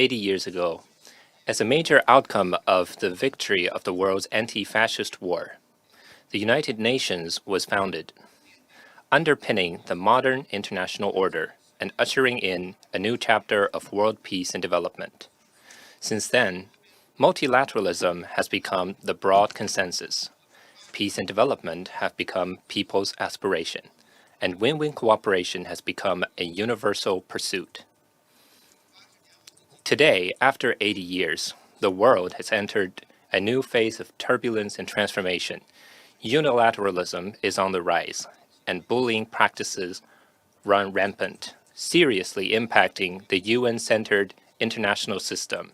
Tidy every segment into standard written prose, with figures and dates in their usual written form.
80 years ago, as a major outcome of the victory of the world's anti-fascist war, the United Nations was founded, underpinning the modern international order and ushering in a new chapter of world peace and development. Since then, multilateralism has become the broad consensus. Peace and development have become people's aspiration, and win-win cooperation has become a universal pursuit. Today, after 80 years, the world has entered a new phase of turbulence and transformation. Unilateralism is on the rise, and bullying practices run rampant, seriously impacting the UN-centered international system,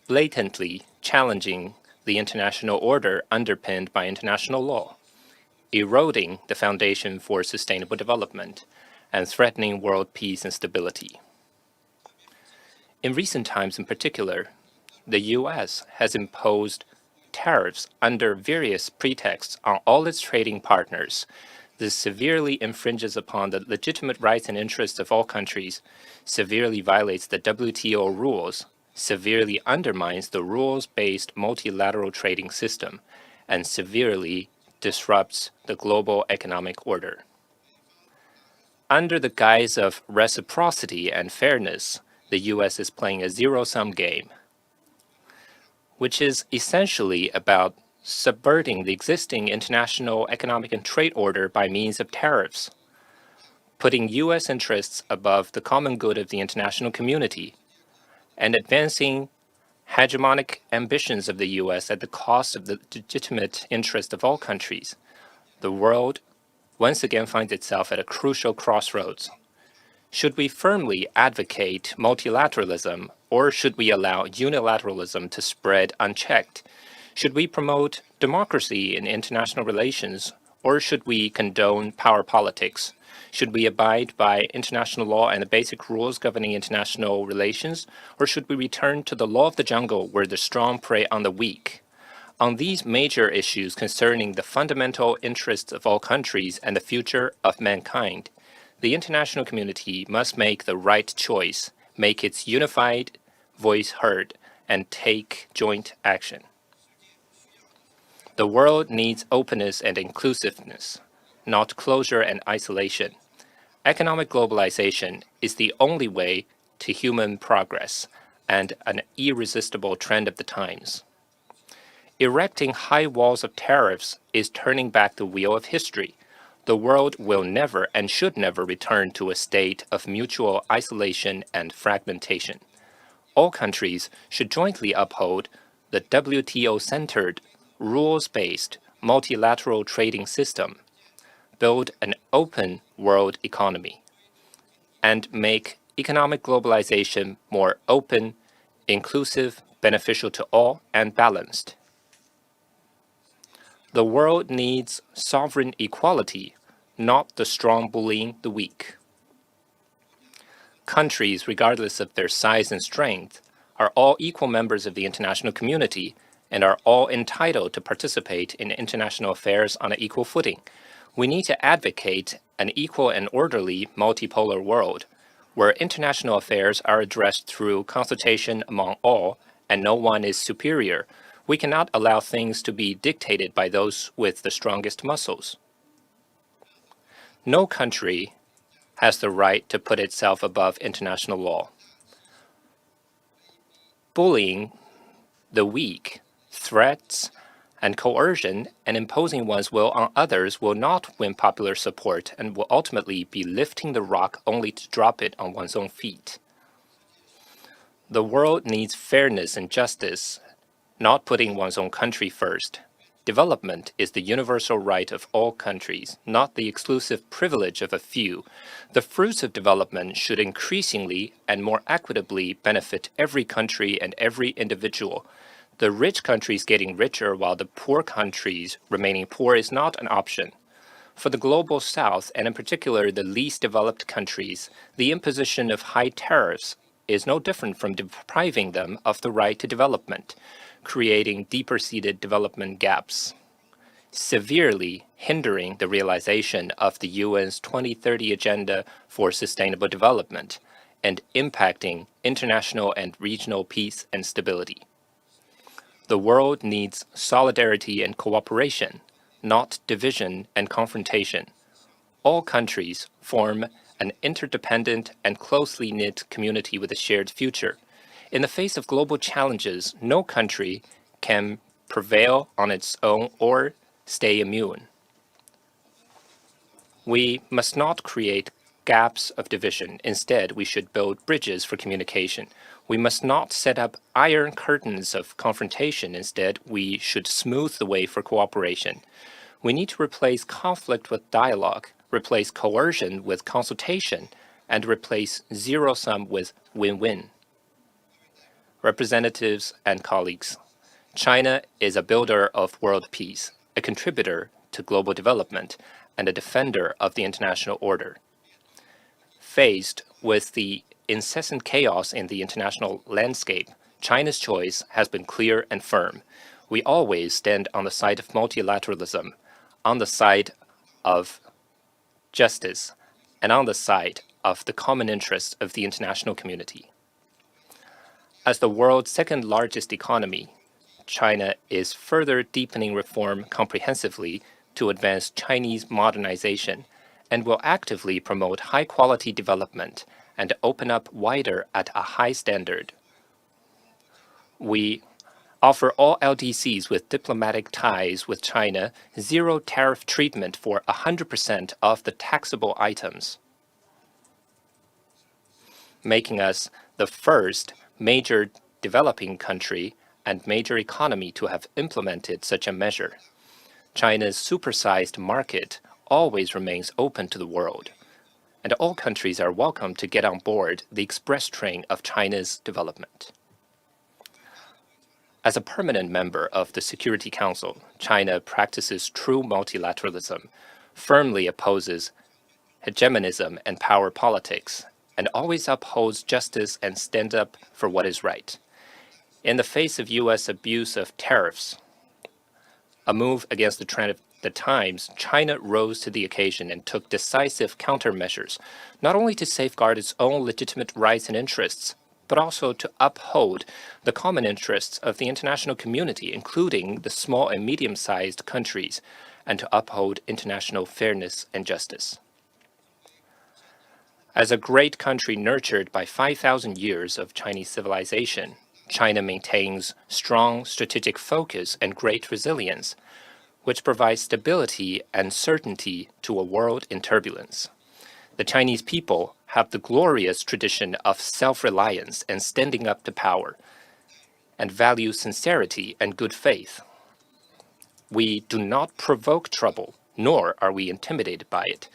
blatantly challenging the international order underpinned by international law, eroding the foundation for sustainable development, and threatening world peace and stability. In recent times in particular, the U.S. has imposed tariffs under various pretexts on all its trading partners. This severely infringes upon the legitimate rights and interests of all countries, severely violates the WTO rules, severely undermines the rules-based multilateral trading system, and severely disrupts the global economic order. Under the guise of reciprocity and fairness, the U.S. is playing a zero-sum game, which is essentially about subverting the existing international economic and trade order by means of tariffs, putting U.S. interests above the common good of the international community, and advancing hegemonic ambitions of the U.S. at the cost of the legitimate interest of all countries. The world once again finds itself at a crucial crossroads. Should we firmly advocate multilateralism, or should we allow unilateralism to spread unchecked? Should we promote democracy in international relations, or should we condone power politics? Should we abide by international law and the basic rules governing international relations, or should we return to the law of the jungle where the strong prey on the weak? On these major issues concerning the fundamental interests of all countries and the future of mankind, the international community must make the right choice, make its unified voice heard, and take joint action. The world needs openness and inclusiveness, not closure and isolation. Economic globalization is the only way to human progress and an irresistible trend of the times. Erecting high walls of tariffs is turning back the wheel of history. The world will never and should never return to a state of mutual isolation and fragmentation. All countries should jointly uphold the WTO-centered, rules-based, multilateral trading system, build an open world economy, and make economic globalization more open, inclusive, beneficial to all, and balanced. The world needs sovereign equality, not the strong bullying the weak. Countries, regardless of their size and strength, are all equal members of the international community and are all entitled to participate in international affairs on an equal footing. We need to advocate an equal and orderly multipolar world, where international affairs are addressed through consultation among all and no one is superior. We cannot allow things to be dictated by those with the strongest muscles. No country has the right to put itself above international law. Bullying the weak, threats, and coercion and imposing one's will on others will not win popular support and will ultimately be lifting the rock only to drop it on one's own feet. The world needs fairness and justice, not putting one's own country first. Development is the universal right of all countries, not the exclusive privilege of a few. The fruits of development should increasingly and more equitably benefit every country and every individual. The rich countries getting richer while the poor countries remaining poor is not an option. For the global south, and in particular the least developed countries, the imposition of high tariffs is no different from depriving them of the right to development, creating deeper-seated development gaps, severely hindering the realization of the UN's 2030 Agenda for Sustainable Development, and impacting international and regional peace and stability. The world needs solidarity and cooperation, not division and confrontation. All countries form an interdependent and closely knit community with a shared future. In the face of global challenges, no country can prevail on its own or stay immune. We must not create gaps of division. Instead, we should build bridges for communication. We must not set up iron curtains of confrontation. Instead, we should smooth the way for cooperation. We need to replace conflict with dialogue, replace coercion with consultation, and replace zero-sum with win-win. Representatives and colleagues, China is a builder of world peace, a contributor to global development, and a defender of the international order. Faced with the incessant chaos in the international landscape, China's choice has been clear and firm. We always stand on the side of multilateralism, on the side of justice, and on the side of the common interests of the international community. As the world's second largest economy, China is further deepening reform comprehensively to advance Chinese modernization and will actively promote high-quality development and open up wider at a high standard. We offer all LDCs with diplomatic ties with China zero tariff treatment for 100% of the taxable items, making us the first major developing country and major economy to have implemented such a measure. China's supersized market always remains open to the world, and all countries are welcome to get on board the express train of China's development. As a permanent member of the Security Council, China practices true multilateralism, firmly opposes hegemonism and power politics, and always upholds justice and stands up for what is right. In the face of U.S. abuse of tariffs, a move against the trend of the times, China rose to the occasion and took decisive countermeasures, not only to safeguard its own legitimate rights and interests, but also to uphold the common interests of the international community, including the small and medium-sized countries, and to uphold international fairness and justice. As a great country nurtured by 5,000 years of Chinese civilization, China maintains strong strategic focus and great resilience, which provides stability and certainty to a world in turbulence. The Chinese people have the glorious tradition of self-reliance and standing up to power, and value sincerity and good faith. We do not provoke trouble, nor are we intimidated by it.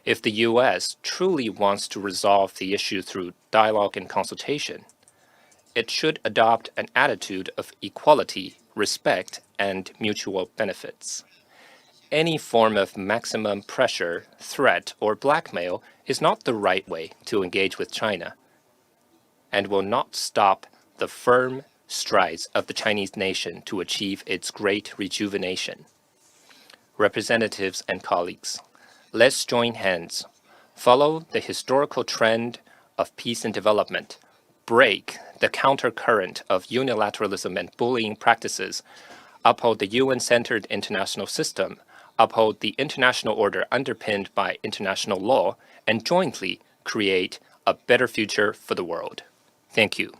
If the U.S. truly wants to resolve the issue through dialogue and consultation, it should adopt an attitude of equality, respect, and mutual benefits. Any form of maximum pressure, threat, or blackmail is not the right way to engage with China, and will not stop the firm strides of the Chinese nation to achieve its great rejuvenation. Representatives and colleagues, let's join hands, follow the historical trend of peace and development, break the countercurrent of unilateralism and bullying practices, uphold the UN-centered international system, uphold the international order underpinned by international law, and jointly create a better future for the world. Thank you.